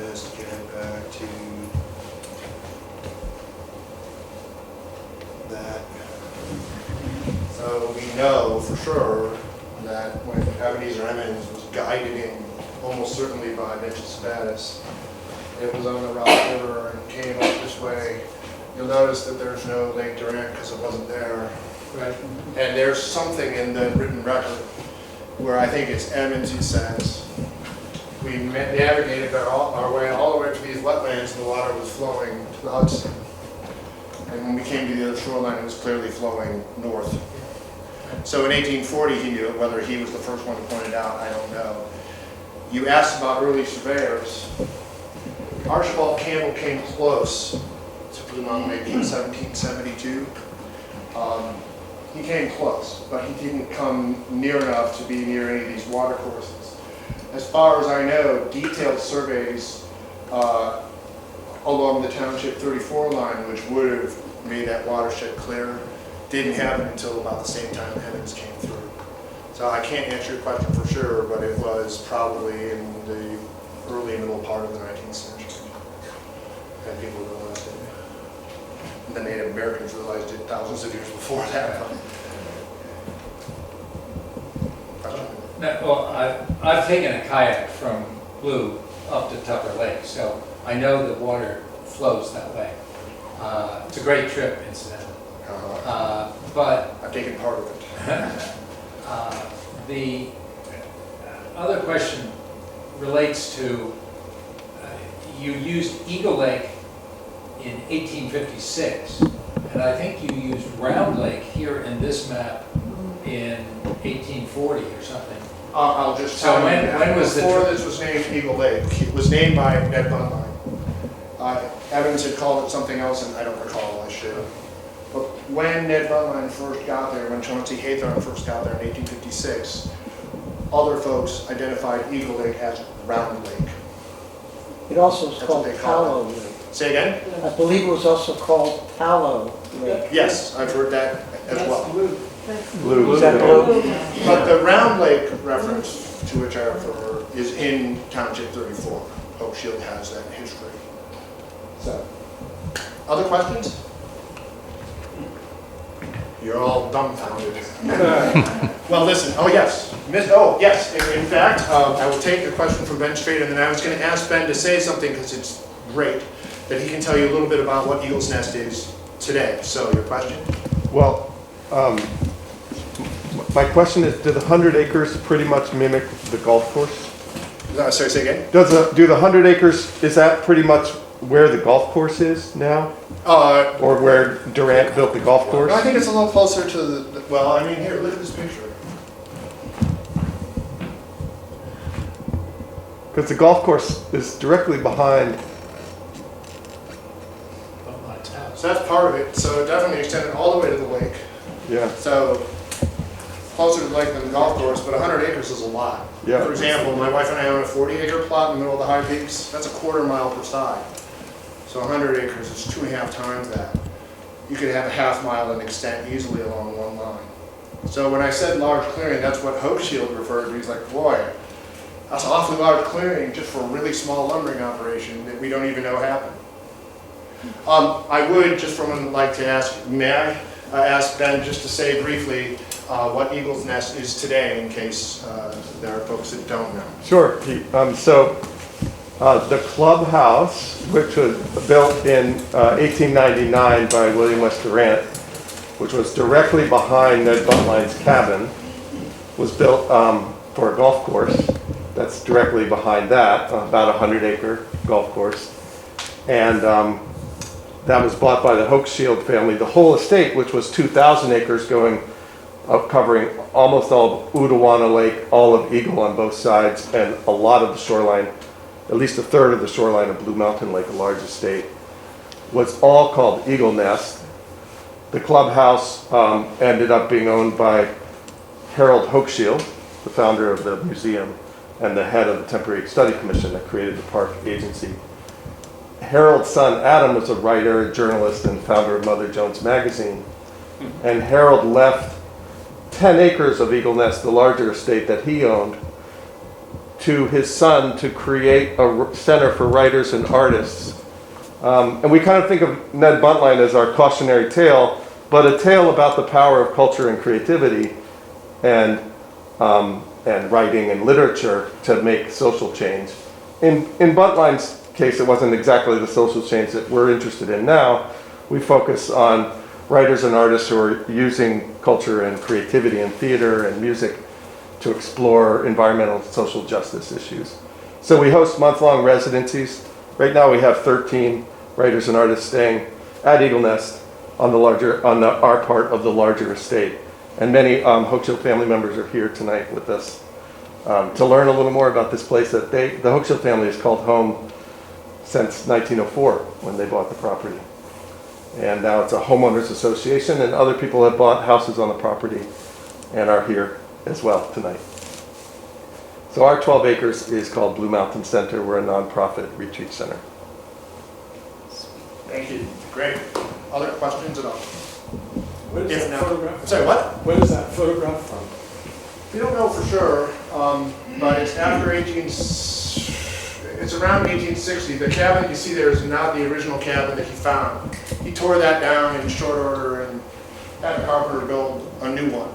just get back to that. So we know for sure that when Ebenezer Emmons was guided in, almost certainly by Mitchell Spatus, it was on the Rock River and came up this way. You'll notice that there's no Lake Durant because it wasn't there.
Right.
And there's something in the written record where I think it's Emmons who says, we navigated our way all the way to these wetlands and the water was flowing to the Hudson. And when we came to the other shoreline, it was clearly flowing north. So in 1840 he knew it. Whether he was the first one to point it out, I don't know. You asked about early surveyors. Archibald Campbell came close to Blue Mountain Lake in 1772. He came close, but he didn't come near enough to be near any of these water courses. As far as I know, detailed surveys along the Township 34 line, which would have made that watershed clear, didn't happen until about the same time Emmons came through. So I can't answer your question for sure, but it was probably in the early middle part of the 19th century. And people realized it. And the Native Americans realized it thousands of years before that.
No, well, I've taken a kayak from Blue up to Tupper Lake, so I know the water flows that way. It's a great trip, incidentally. But
I've taken part of it.
the other question relates to, you used Eagle Lake in 1856, and I think you used Round Lake here in this map in 1840 or something.
I'll just
So
tell
when
you that.
was the
Before
trip?
this was named Eagle Lake, it was named by Ned Buntline. Evans had called it something else, and I don't recall, I should. But when Ned Buntline first got there, when Chauncey Haythorne first got there in 1856, other folks identified Eagle Lake as Round Lake.
It also was
That's
called
what they call
Tallow Lake.
Say again?
I believe it was also called Tallow Lake.
Yes, I've heard that as well.
Blue. Is that blue?
But the Round Lake reference to which I refer is in Township 34. Oak Shield has that history. So, other questions? You're all dumbfounded. Well, listen. Oh, yes. Yes. In fact, I will take a question from Ben straight, and then I was going to ask Ben to say something because it's great that he can tell you a little bit about what Eagle's Nest is today. So, your question?
Well, my question is, do the 100 acres pretty much mimic the golf course?
Sorry, say again?
Do the 100 acres, is that pretty much where the golf course is now? Or where Durant built the golf course?
I think it's a little closer to the well, I mean, here, look at this picture.
Because the golf course is directly behind.
Buntline's house.
So that's part of it. So it definitely extended all the way to the lake.
Yeah,
So closer to the lake than the golf course, but 100 acres is a lot.
Yeah.
For example, my wife and I own a 40-acre plot in the middle of the high peaks. That's a 1/4 mile per side. So 100 acres is 2.5 times that. You could have a half mile in extent easily along one line. So when I said large clearing, that's what Hochschild referred to. He's like, boy, that's an awfully large clearing just for a really small lumbering operation that we don't even know happened. I would just like to ask, may I ask Ben just to say briefly what Eagle's Nest is today in case there are folks that don't know.
Sure, Pete. The clubhouse, which was built in 1899 by William West Durant, which was directly behind Ned Buntline's cabin, was built for a golf course. That's directly behind that, about a 100-acre golf course. And that was bought by the Hochschild family. The whole estate, which was 2,000 acres covering almost all of Udawana Lake, all of Eagle on both sides, and a lot of the shoreline, at least a third of the shoreline of Blue Mountain Lake, a large estate, was all called Eagle Nest. The clubhouse ended up being owned by Harold Hochschild, the founder of the museum and the head of the Temporary Study Commission that created the park agency. Harold's son Adam was a writer, a journalist, and founder of Mother Jones magazine. And Harold left 10 acres of Eagle Nest, the larger estate that he owned, to his son to create a center for writers and artists. And we kind of think of Ned Buntline as our cautionary tale, but a tale about the power of culture and creativity and writing and literature to make social change. In Buntline's case, it wasn't exactly the social change that we're interested in now. We focus on writers and artists who are using culture and creativity and theater and music to explore environmental and social justice issues. So we host month-long residencies. Right now we have 13 writers and artists staying at Eagle Nest on our part of the larger estate. And many Hochschild family members are here tonight with us to learn a little more about this place that the Hochschild family has called home since 1904 when they bought the property. And now it's a homeowners association, and other people have bought houses on the property and are here as well tonight. So our 12 acres is called Blue Mountain Center. We're a nonprofit retreat center.
Thank you. Great. Other questions at all?
Where is that photograph?
Sorry, what?
Where is that photograph from?
We don't know for sure, but it's after it's around 1860. The cabin you see there is not the original cabin that he found. He tore that down in short order and had a carpenter build a new one,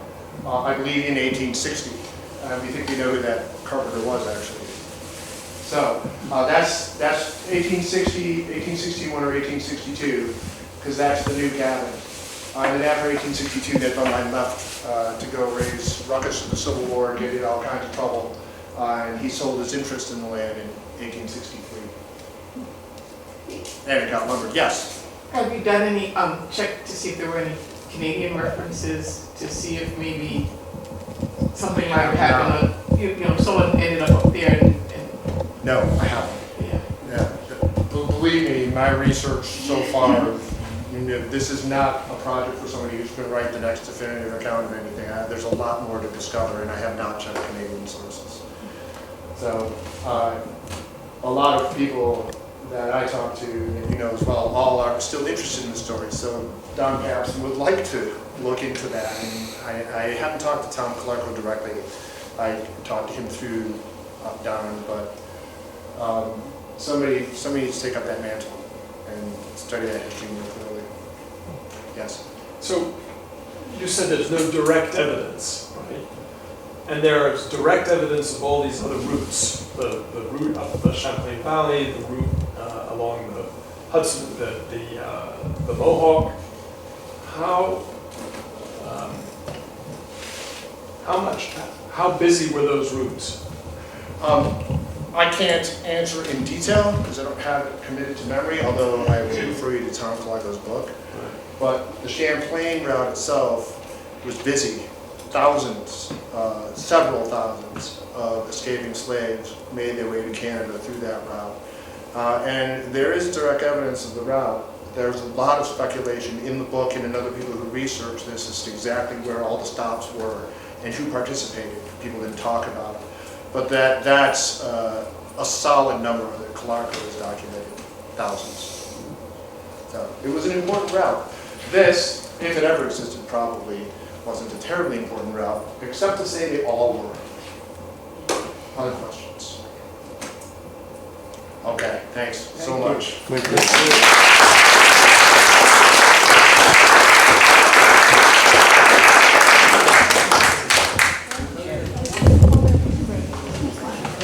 I believe in 1860. We think we know who that carpenter was actually. So that's 1860, 1861 or 1862, because that's the new cabin. And then after 1862, Ned Buntline left to go raise ruckus in the Civil War and get in all kinds of trouble. And he sold his interest in the land in 1863. And it got lumbered. Yes?
Have you done any check to see if there were any Canadian references to see if maybe something might have happened? You know, someone ended up there and
No, I haven't. Yeah. Believe me, my research so far, this is not a project for somebody who's going to write the next definitive account of anything. There's a lot more to discover, and I have not checked Canadian sources. So, a lot of people that I talk to, and you know as well, all are still interested in the story. So, Don Capson would like to look into that. And I haven't talked to Tom Clarko directly. I talked to him through Don, but somebody needs to take up that mantle and study that history more clearly. Yes.
So you said there's no direct evidence, right? And there is direct evidence of all these other routes, the route up the Champlain Valley, the route along the Hudson, the Mohawk. How busy were those routes?
I can't answer in detail because I don't have it committed to memory, although I will refer you to Tom Clarko's book. But the Champlain route itself was busy. Thousands, several thousands of escaping slaves made their way to Canada through that route. And there is direct evidence of the route. There's a lot of speculation in the book and in other people who research this as to exactly where all the stops were and who participated. People didn't talk about it. But that's a solid number that Clarko has documented, thousands. done. It was an important route. This, if it ever existed, probably wasn't a terribly important route, except to say they all were. Other questions? Okay, thanks so much.
Thank you.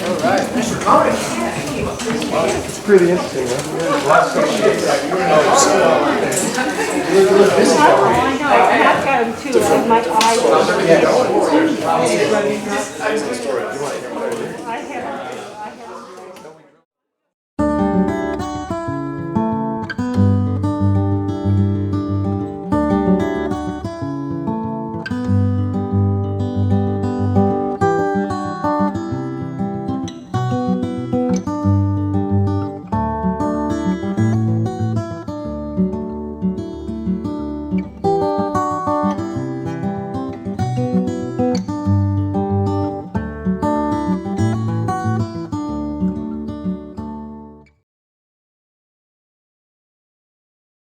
All right, thanks for coming.
It's pretty interesting, huh?
I know, I've got them too, I have my eyes.
How's the story?